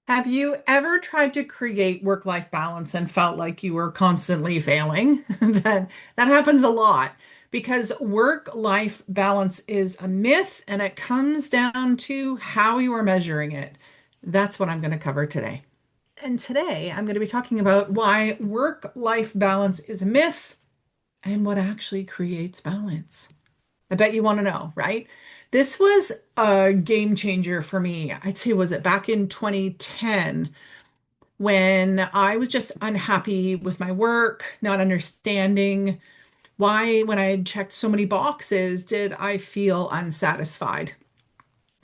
Have you ever tried to create work-life balance and felt like you were constantly failing? That happens a lot because work-life balance is a myth and it comes down to how you are measuring it. That's what I'm going to cover today. And today I'm going to be talking about why work-life balance is a myth and what actually creates balance. I bet you want to know, right? This was a game changer for me. I'd say, was it back in 2010 when I was just unhappy with my work, not understanding why, when I had checked so many boxes, did I feel unsatisfied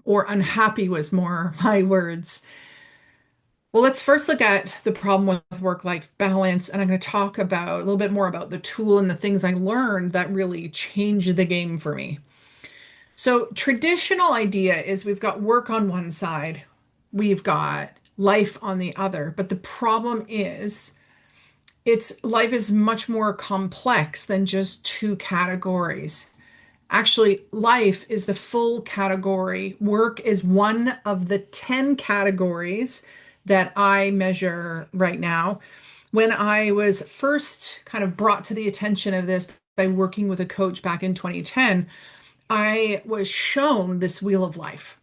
or unhappy was more my words. Well, let's first look at the problem with work-life balance, and I'm going to talk about a little bit more about the tool and the things I learned that really changed the game for me. So, traditional idea is we've got work on one side, we've got life on the other. But the problem is, it's life is much more complex than just two categories. Actually, life is the full category. Work is one of the 10 categories that I measure right now. When I was first kind of brought to the attention of this by working with a coach back in 2010, I was shown this wheel of life.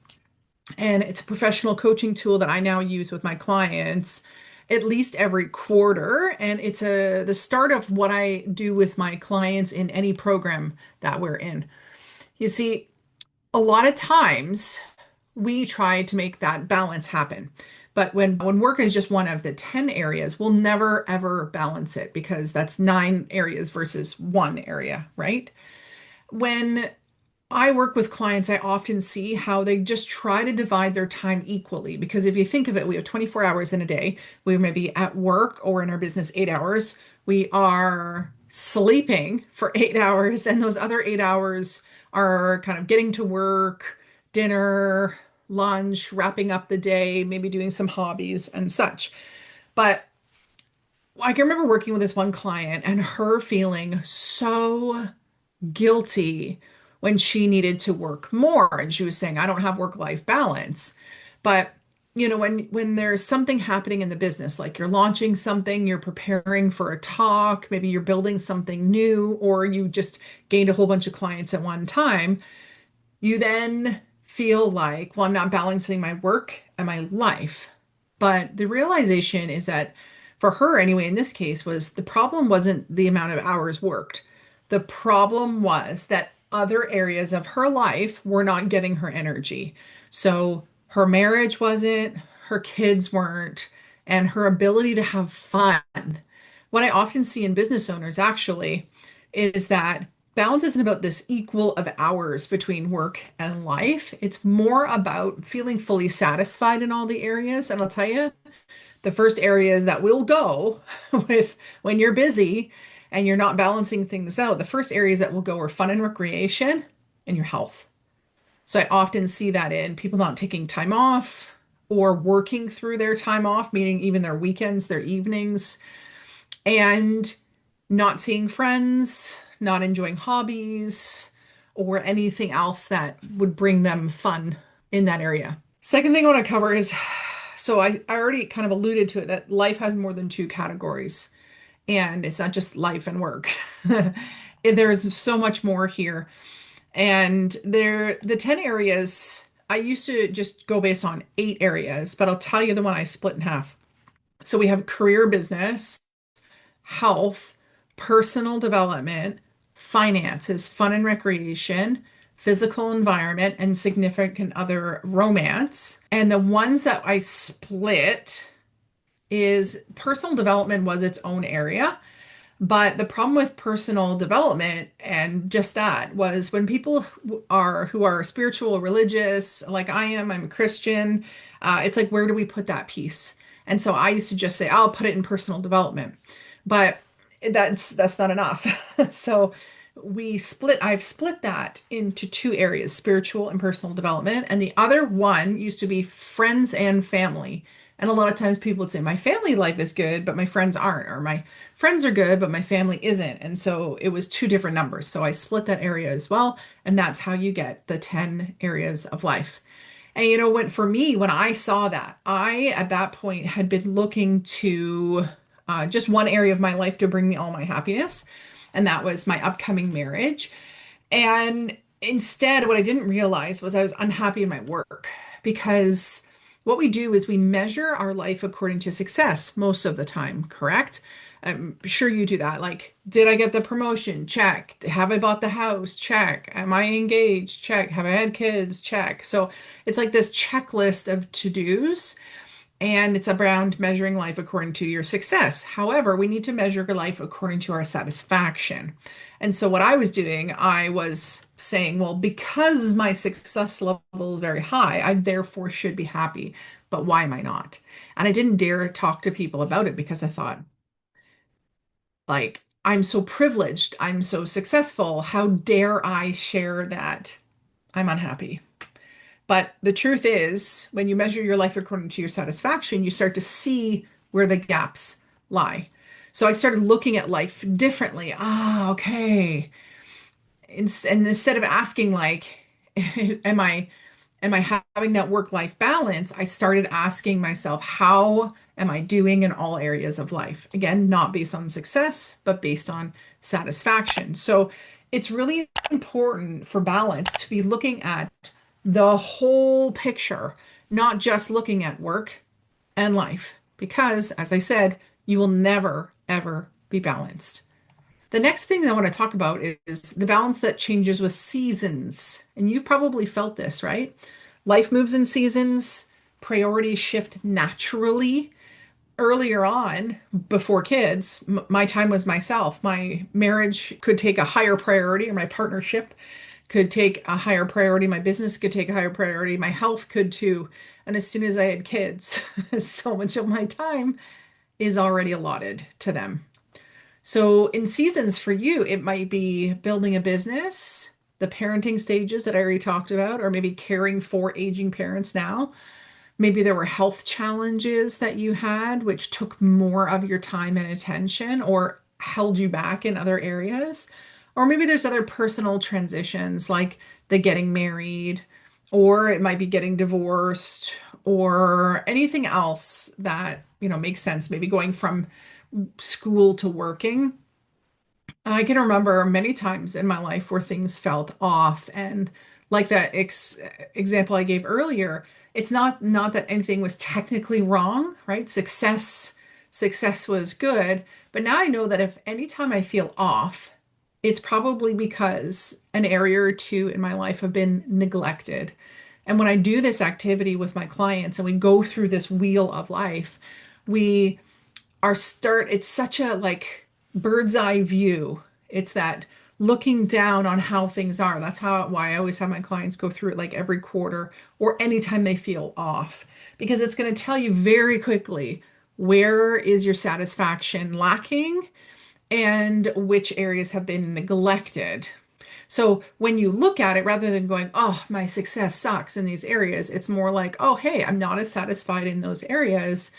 And it's a professional coaching tool that I now use with my clients at least every quarter. And it's the start of what I do with my clients in any program that we're in. You see, a lot of times we try to make that balance happen. But when work is just one of the 10 areas, we'll never ever balance it because that's nine areas versus one area, right? When I work with clients, I often see how they just try to divide their time equally. Because if you think of it, we have 24 hours in a day. We may be at work or in our business 8 hours. We are sleeping for 8 hours, and those other 8 hours are kind of getting to work, dinner, lunch, wrapping up the day, maybe doing some hobbies and such. But I can remember working with this one client and her feeling so guilty when she needed to work more and she was saying I don't have work life balance. But when there's something happening in the business, like you're launching something, you're preparing for a talk, maybe you're building something new, or you just gained a whole bunch of clients at one time, you then feel like, well, I'm not balancing my work and my life. But the realization is that for her anyway, in this case, was the problem wasn't the amount of hours worked. The problem was that other areas of her life were not getting her energy. So her marriage wasn't, her kids weren't, and her ability to have fun. What I often see in business owners actually is that balance isn't about this equal of hours between work and life. It's more about feeling fully satisfied in all the areas. And I'll tell you, the first areas that will go with when you're busy and you're not balancing things out, the first areas that will go are fun and recreation and your health. So I often see that in people not taking time off or working through their time off, meaning even their weekends, their evenings, and not seeing friends, not enjoying hobbies, or anything else that would bring them fun in that area. Second thing I want to cover is so I already kind of alluded to it that life has more than two categories, and it's not just life and work. There's so much more here. And the 10 areas, I used to just go based on 8 areas, but I'll tell you the one I split in half. So we have career business, health, personal development, finances, fun and recreation, physical environment, and significant other romance. And the ones that I split is personal development was its own area. But the problem with personal development and just that was when people who are spiritual, religious, like I am, I'm a Christian, it's like, where do we put that piece? And so I used to just say, I'll put it in personal development. But that's not enough. So I've split that into two areas, spiritual and personal development. And the other one used to be friends and family. And a lot of times people would say, my family life is good, but my friends aren't, or my friends are good, but my family isn't. And so it was two different numbers. So I split that area as well. And that's how you get the 10 areas of life. And when for me, when I saw that, I at that point had been looking to just one area of my life to bring me all my happiness, and that was my upcoming marriage. And instead, what I didn't realize was I was unhappy in my work because what we do is we measure our life according to success most of the time, correct? I'm sure you do that. Like, did I get the promotion? Check. Have I bought the house? Check. Am I engaged? Check. Have I had kids? Check. So it's like this checklist of to-dos, and it's around measuring life according to your success. However, we need to measure life according to our satisfaction. And so, what I was doing, I was saying, well, because my success level is very high, I therefore should be happy. But why am I not? And I didn't dare talk to people about it because I thought, like, I'm so privileged, I'm so successful. How dare I share that I'm unhappy? But the truth is, when you measure your life according to your satisfaction, you start to see where the gaps lie. So I started looking at life differently. Ah, okay. And instead of asking like, am I having that work-life balance? I started asking myself, how am I doing in all areas of life? Again, not based on success, but based on satisfaction. So it's really important for balance to be looking at the whole picture, not just looking at work and life, because as I said, you will never, ever be balanced. The next thing I want to talk about is the balance that changes with seasons. And you've probably felt this, right? Life moves in seasons, priorities shift naturally. Earlier on, before kids, my time was myself. My marriage could take a higher priority, or my partnership could take a higher priority. My business could take a higher priority. My health could too. And as soon as I had kids, so much of my time is already allotted to them. So, in seasons for you, it might be building a business, the parenting stages that I already talked about, or maybe caring for aging parents now. Maybe there were health challenges that you had, which took more of your time and attention or held you back in other areas. Or maybe there's other personal transitions like the getting married, or it might be getting divorced, or anything else that, makes sense. Maybe going from school to working. I can remember many times in my life where things felt off, and like that example I gave earlier, it's not that anything was technically wrong, right? Success was good, but now I know that if anytime I feel off, it's probably because an area or two in my life have been neglected. And when I do this activity with my clients and we go through this wheel of life, we it's such a like bird's eye view. It's that looking down on how things are. That's why I always have my clients go through it like every quarter or anytime they feel off, because it's going to tell you very quickly where is your satisfaction lacking and which areas have been neglected. So when you look at it, rather than going, oh, my success sucks in these areas, it's more like, oh, hey, I'm not as satisfied in those areas.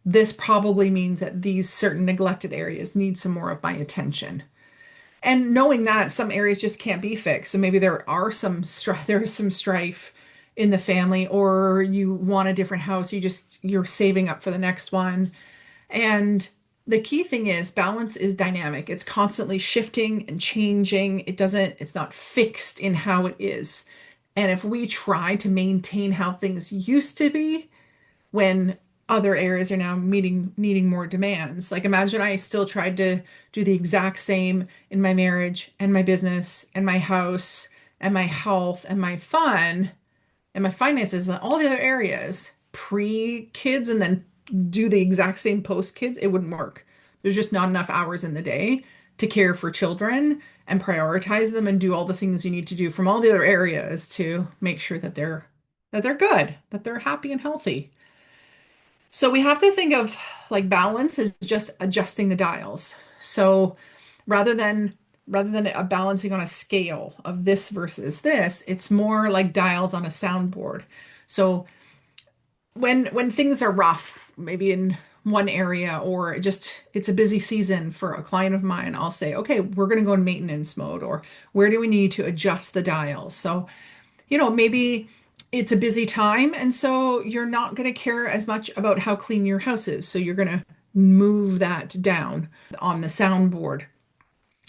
This probably means that these certain neglected areas need some more of my attention. And knowing that some areas just can't be fixed. So maybe there is some strife in the family, or you want a different house, you're saving up for the next one. And the key thing is balance is dynamic. It's constantly shifting and changing. It's not fixed in how it is. And if we try to maintain how things used to be, when other areas are now needing more demands. Like imagine I still tried to do the exact same in my marriage and my business and my house and my health and my fun and my finances and all the other areas pre-kids, and then do the exact same post-kids. It wouldn't work. There's just not enough hours in the day to care for children and prioritize them and do all the things you need to do from all the other areas to make sure that they're good, that they're happy and healthy. So we have to think of like balance as just adjusting the dials. So rather than a balancing on a scale of this versus this, it's more like dials on a soundboard. So when things are rough, maybe in one area, or just it's a busy season for a client of mine, I'll say, okay, we're going to go in maintenance mode, or where do we need to adjust the dials? So, maybe It's a busy time, and so you're not going to care as much about how clean your house is. So you're going to move that down on the soundboard.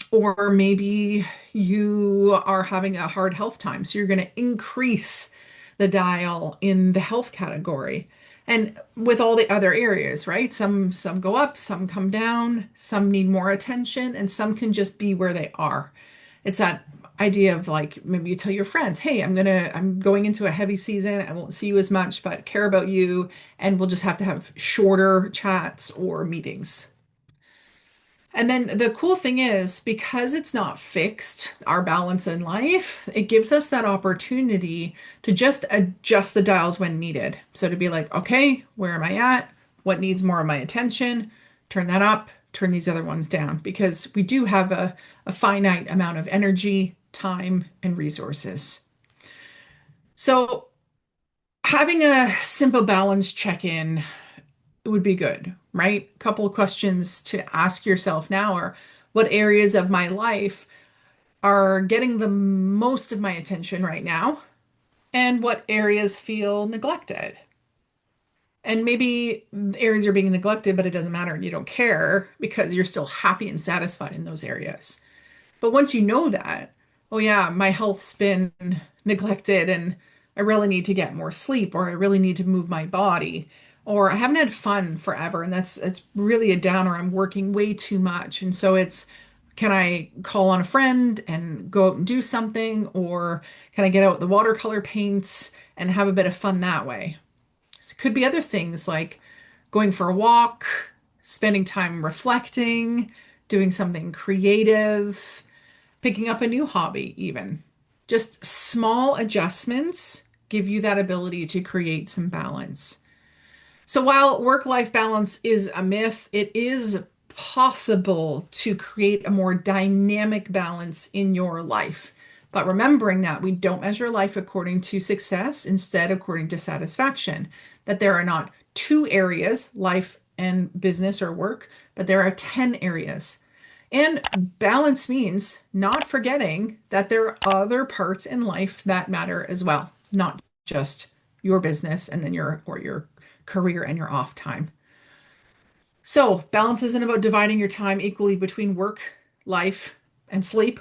Or maybe you are having a hard health time, so you're going to increase the dial in the health category. And with all the other areas, right? Some go up, some come down, some need more attention, and some can just be where they are. It's that idea of like maybe you tell your friends, "Hey, I'm going into a heavy season. I won't see you as much, but care about you, and we'll just have to have shorter chats or meetings." And then the cool thing is, because it's not fixed, our balance in life, it gives us that opportunity to just adjust the dials when needed. So to be like, okay, where am I at? What needs more of my attention? Turn that up, turn these other ones down, because we do have a finite amount of energy, time, and resources. So having a simple balance check-in would be good, right? A couple of questions to ask yourself now are what areas of my life are getting the most of my attention right now, and what areas feel neglected? And maybe areas are being neglected, but it doesn't matter and you don't care because you're still happy and satisfied in those areas. But once you know that, oh yeah, my health's been neglected and I really need to get more sleep, or I really need to move my body, or I haven't had fun forever and that's it's really a downer. I'm working way too much. And so it's, can I call on a friend and go out and do something, or can I get out the watercolor paints and have a bit of fun that way? It could be other things like going for a walk, spending time reflecting, doing something creative, picking up a new hobby, even. Just small adjustments give you that ability to create some balance. So while work-life balance is a myth, it is possible to create a more dynamic balance in your life. But remembering that we don't measure life according to success, instead according to satisfaction, that there are not two areas, life and business or work, but there are 10 areas. And balance means not forgetting that there are other parts in life that matter as well, not just your business and then your career and your off time. So, balance isn't about dividing your time equally between work, life, and sleep.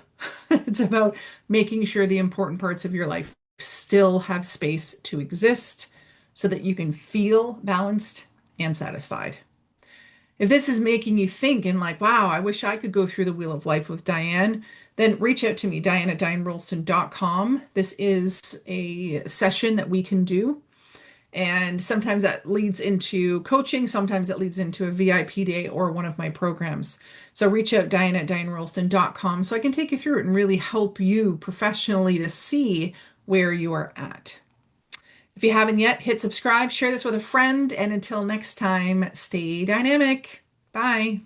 It's about making sure the important parts of your life still have space to exist so that you can feel balanced and satisfied. If this is making you think and like, wow, I wish I could go through the wheel of life with Diane, then reach out to me, Diane at DianeRolston.com. This is a session that we can do. And sometimes that leads into coaching, sometimes that leads into a VIP day or one of my programs. So reach out, Diane at DianeRolston.com, so I can take you through it and really help you professionally to see where you are at. If you haven't yet, hit subscribe, share this with a friend, and until next time, stay dynamic. Bye.